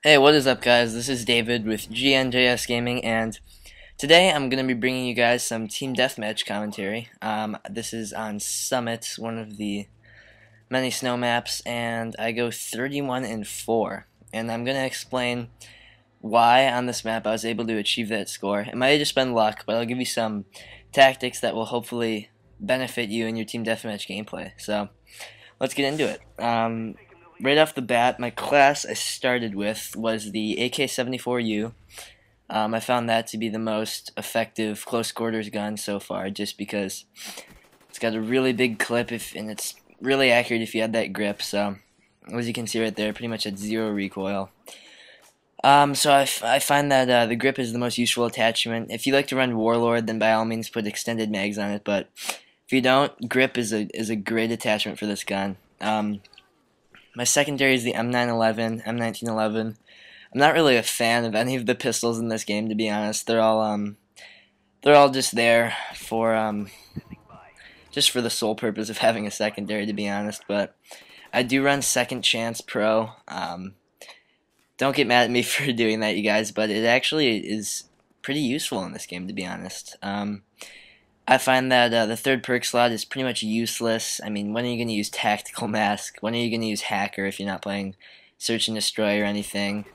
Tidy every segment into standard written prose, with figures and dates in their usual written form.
Hey, what is up, guys? This is David with GNJS Gaming, and today I'm going to be bringing you guys some Team Deathmatch commentary. This is on Summit, one of the many snow maps, and I go 31 and 4. And I'm going to explain why on this map I was able to achieve that score. It might have just been luck, but I'll give you some tactics that will hopefully benefit you in your Team Deathmatch gameplay. So, let's get into it. Right off the bat, my class I started with was the AK-74U. I found that to be the most effective close quarters gun so far, just because it's got a really big clip and it's really accurate if you had that grip. So, as you can see right there, pretty much at zero recoil. So I find that the grip is the most useful attachment. If you like to run Warlord, then by all means put extended mags on it. But if you don't, grip is a great attachment for this gun. My secondary is the M911, M1911. I'm not really a fan of any of the pistols in this game, to be honest. They're all just there for just for the sole purpose of having a secondary, to be honest. But I do run Second Chance Pro. Don't get mad at me for doing that, you guys, but it actually is pretty useful in this game, to be honest. I find that the third perk slot is pretty much useless. I mean, when are you going to use Tactical Mask? When are you going to use Hacker if you're not playing Search and Destroy or anything?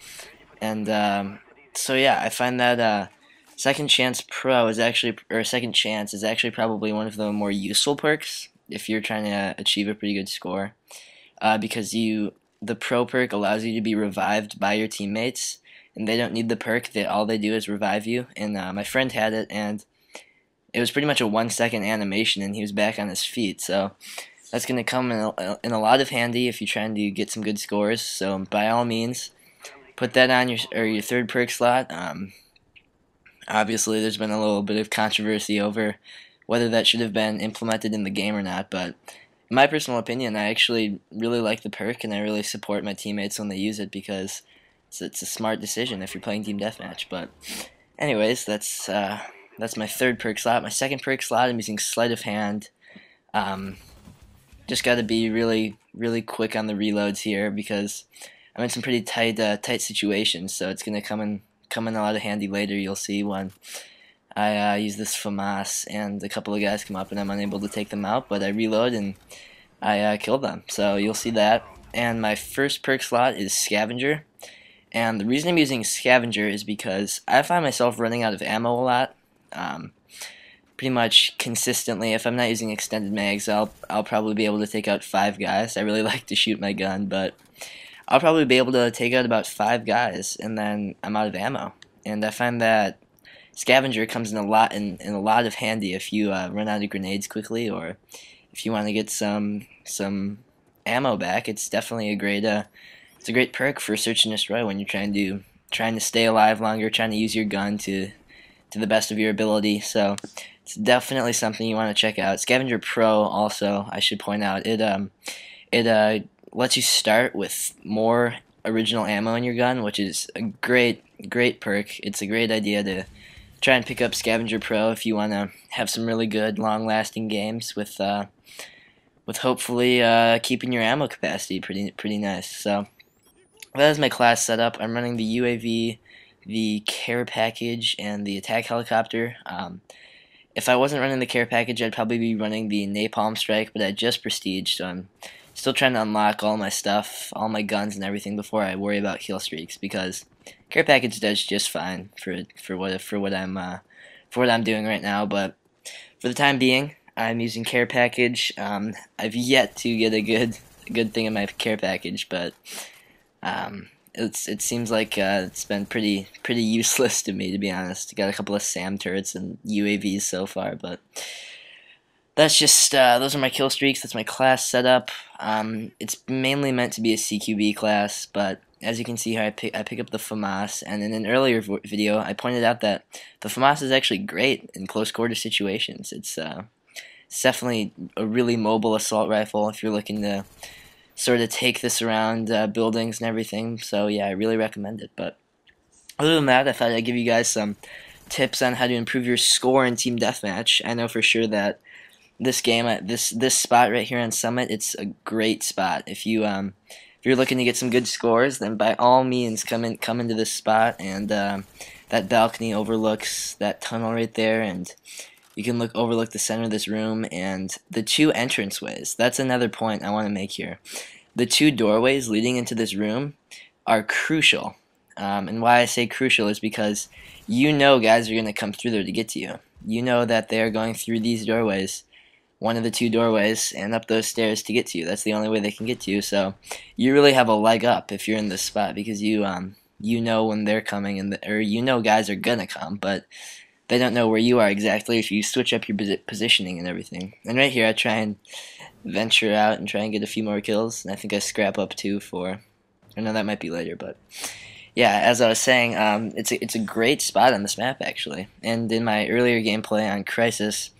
And so yeah, I find that Second Chance Pro is actually, or Second Chance is actually probably one of the more useful perks if you're trying to achieve a pretty good score, because the Pro perk allows you to be revived by your teammates, and they don't need the perk. All they do is revive you. And my friend had it, and it was pretty much a 1-second animation, and he was back on his feet. So that's going to come in a lot of handy if you're trying to get some good scores. So by all means, put that on your third perk slot. Obviously, there's been a little bit of controversy over whether that should have been implemented in the game or not. But in my personal opinion, I actually really like the perk, and I really support my teammates when they use it because it's a smart decision if you're playing Team Deathmatch. But anyways, that's my third perk slot. My second perk slot, I'm using Sleight of Hand. Just got to be really, really quick on the reloads here because I'm in some pretty tight situations. So it's gonna come in a lot of handy later. You'll see when I use this FAMAS and a couple of guys come up and I'm unable to take them out, but I reload and I kill them. So you'll see that. And my first perk slot is Scavenger. And the reason I'm using Scavenger is because I find myself running out of ammo a lot. Pretty much consistently. If I'm not using extended mags, I'll probably be able to take out 5 guys. I really like to shoot my gun, but I'll probably be able to take out about 5 guys, and then I'm out of ammo. And I find that Scavenger comes in a lot of handy if you run out of grenades quickly, or if you want to get some ammo back. It's definitely it's a great perk for Search and Destroy when you're trying to stay alive longer, trying to use your gun to the best of your ability. So it's definitely something you want to check out. Scavenger Pro also, I should point out, it lets you start with more original ammo in your gun, which is a great perk. It's a great idea to try and pick up Scavenger Pro if you want to have some really good long-lasting games with hopefully keeping your ammo capacity pretty nice. So that is my class setup. I'm running the UAV, the care package, and the attack helicopter. If I wasn't running the care package, I'd probably be running the napalm strike, but I just prestige, so I'm still trying to unlock all my stuff, all my guns and everything before I worry about kill streaks, because care package does just fine for what I'm doing right now. But for the time being, I'm using care package. I've yet to get a good thing in my care package, but it seems like it's been pretty useless to me, to be honest. Got a couple of SAM turrets and UAVs so far, but that's just those are my kill streaks. That's my class setup. It's mainly meant to be a CQB class, but as you can see here, I pick up the FAMAS, and in an earlier video, I pointed out that the FAMAS is actually great in close quarter situations. It's definitely a really mobile assault rifle if you're looking to sort of take this around buildings and everything. So yeah, I really recommend it. But other than that, I thought I'd give you guys some tips on how to improve your score in Team Deathmatch. I know for sure that this game, this spot right here on Summit, it's a great spot. If you're you're looking to get some good scores, then by all means come into this spot, and that balcony overlooks that tunnel right there, and you can overlook the center of this room and the two entranceways. That's another point I want to make here. The two doorways leading into this room are crucial. And why I say crucial is because you know guys are going to come through there to get to you. You know that they're going through these doorways, one of the two doorways, and up those stairs to get to you. That's the only way they can get to you. So you really have a leg up if you're in this spot, because you know when they're coming, or you know guys are going to come, but they don't know where you are exactly if you switch up your positioning and everything. And right here I try and venture out and try and get a few more kills, and I think I scrap up 2 for, I know that might be later, but yeah, as I was saying, it's a great spot on this map actually. And in my earlier gameplay on Crisis,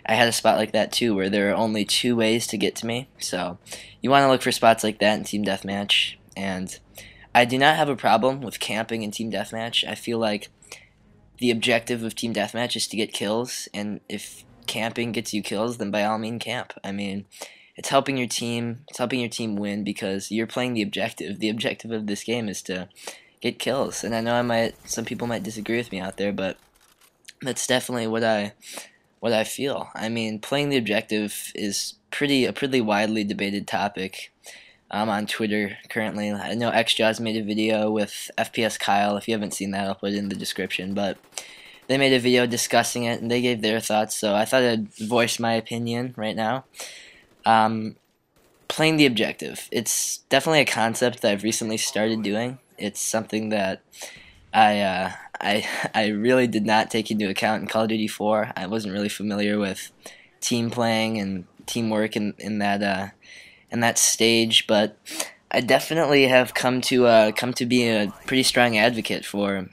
I had a spot like that too, where there are only 2 ways to get to me. So you want to look for spots like that in Team Deathmatch. And I do not have a problem with camping in Team Deathmatch. I feel like the objective of Team Deathmatch is to get kills, and if camping gets you kills, then by all means camp. I mean, it's helping your team. It's helping your team win because you're playing the objective. The objective of this game is to get kills. And I know some people might disagree with me out there, but that's definitely what I feel. I mean, playing the objective is a pretty widely debated topic on Twitter currently. I know XJaws made a video with FPS Kyle. If you haven't seen that, I'll put it in the description. But they made a video discussing it, and they gave their thoughts, so I thought I'd voice my opinion right now. Playing the objective. It's definitely a concept that I've recently started doing. It's something that I really did not take into account in Call of Duty 4. I wasn't really familiar with team playing and teamwork in that stage, but I definitely have come to be a pretty strong advocate for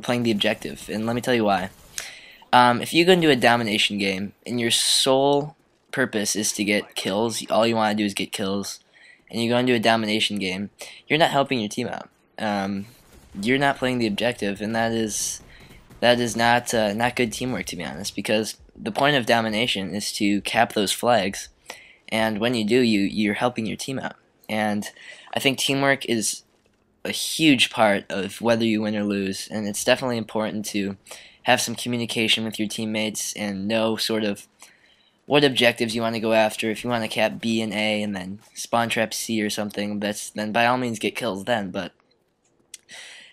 playing the objective, and let me tell you why. If you go into a domination game and your sole purpose is to get kills, all you want to do is get kills, and you go into a domination game, you're not helping your team out. You're not playing the objective, and that is not good teamwork, to be honest, because the point of domination is to cap those flags. And when you do, you're helping your team out. And I think teamwork is a huge part of whether you win or lose. And it's definitely important to have some communication with your teammates and know sort of what objectives you want to go after. If you want to cap B and A and then spawn trap C or something, then by all means get kills then. But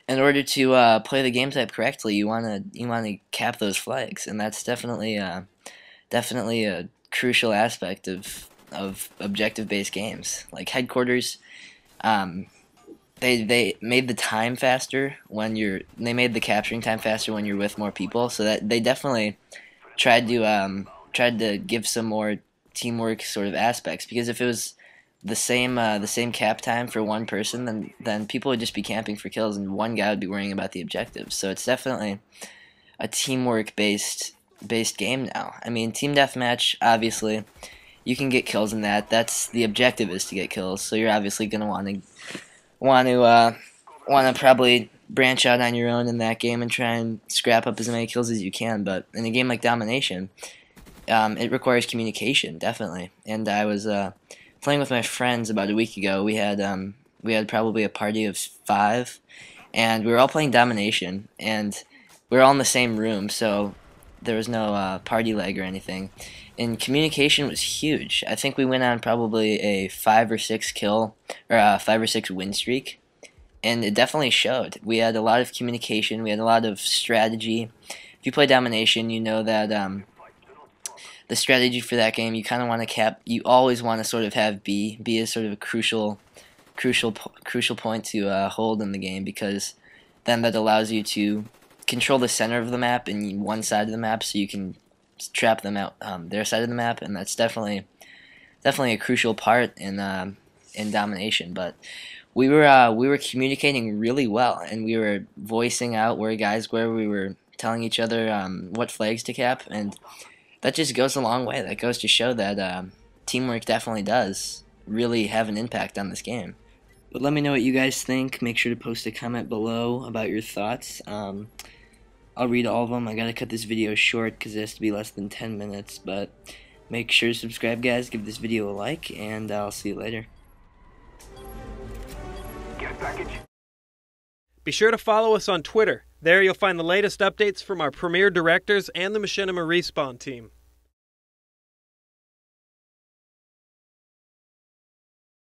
in order to play the game type correctly, you want to cap those flags, and that's definitely a crucial aspect of objective-based games. Like Headquarters, they made the time faster they made the capturing time faster when you're with more people. So that they definitely tried to give some more teamwork sort of aspects. Because if it was the same cap time for one person, then people would just be camping for kills, and one guy would be worrying about the objectives. So it's definitely a teamwork based game now. I mean, Team Deathmatch, obviously, you can get kills in that. That's the objective, is to get kills. So you're obviously gonna want to probably branch out on your own in that game and try and scrap up as many kills as you can. But in a game like Domination, it requires communication, definitely. And I was playing with my friends about a week ago. We had probably a party of 5, and we were all playing Domination, and we were all in the same room, so there was no party lag or anything. And communication was huge. I think we went on probably a 5 or 6 kill, or a 5 or 6 win streak, and it definitely showed. We had a lot of communication. We had a lot of strategy. If you play Domination, you know that the strategy for that game, you kind of want to cap. You always want to sort of have B. B is sort of a crucial point to hold in the game, because then that allows you to control the center of the map and one side of the map, so you can trap them out their side of the map, and that's definitely a crucial part in Domination. But we were communicating really well, and we were voicing out where guys were. We were telling each other what flags to cap, and that just goes a long way. That goes to show that teamwork definitely does really have an impact on this game. But let me know what you guys think. Make sure to post a comment below about your thoughts. I'll read all of them. I gotta cut this video short because it has to be less than 10 minutes. But make sure to subscribe, guys. Give this video a like, and I'll see you later. Be sure to follow us on Twitter. There you'll find the latest updates from our premier directors and the Machinima Respawn team.